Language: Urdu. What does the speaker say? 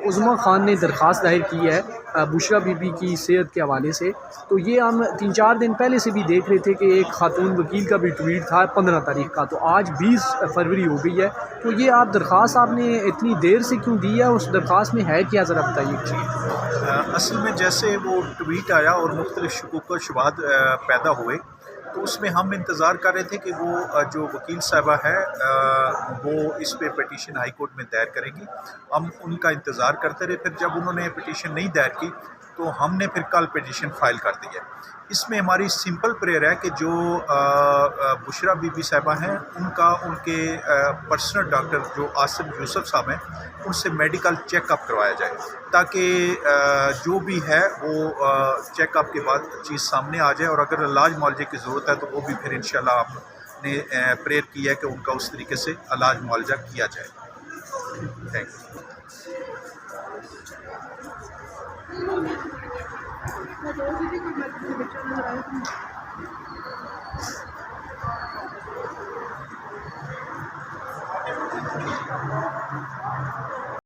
عظمیٰ خان نے درخواست دائر کی ہے بشرا بی بی کی صحت کے حوالے سے، تو یہ ہم 3-4 دن پہلے سے بھی دیکھ رہے تھے کہ ایک خاتون وکیل کا بھی ٹویٹ تھا 15 تاریخ کا، تو آج 20 فروری ہو گئی ہے، تو یہ آپ درخواست آپ نے اتنی دیر سے کیوں دی ہے؟ اس درخواست میں ہے کیا، ذرا بتائیے۔ اصل میں جیسے وہ ٹویٹ آیا اور مختلف شکوک و شبہات پیدا ہوئے، تو اس میں ہم انتظار کر رہے تھے کہ وہ جو وکیل صاحبہ ہے وہ اس پہ پٹیشن ہائی کورٹ میں دائر کریں گی۔ ہم ان کا انتظار کرتے رہے، پھر جب انہوں نے پٹیشن نہیں دائر کی تو ہم نے پھر کل پٹیشن فائل کر دی ہے۔ اس میں ہماری سمپل پریئر ہے کہ جو بشرا بی بی صاحبہ ہیں ان کے پرسنل ڈاکٹر جو آصف یوسف صاحب ہیں ان سے میڈیکل چیک اپ کروایا جائے، تاکہ جو بھی ہے وہ چیک اپ کے بعد چیز سامنے آ جائے، اور اگر علاج معالجے کی ضرورت ہے تو وہ بھی پھر انشاءاللہ ہم نے پریئر کی ہے کہ ان کا اس طریقے سے علاج معالجہ کیا جائے۔ Thank you.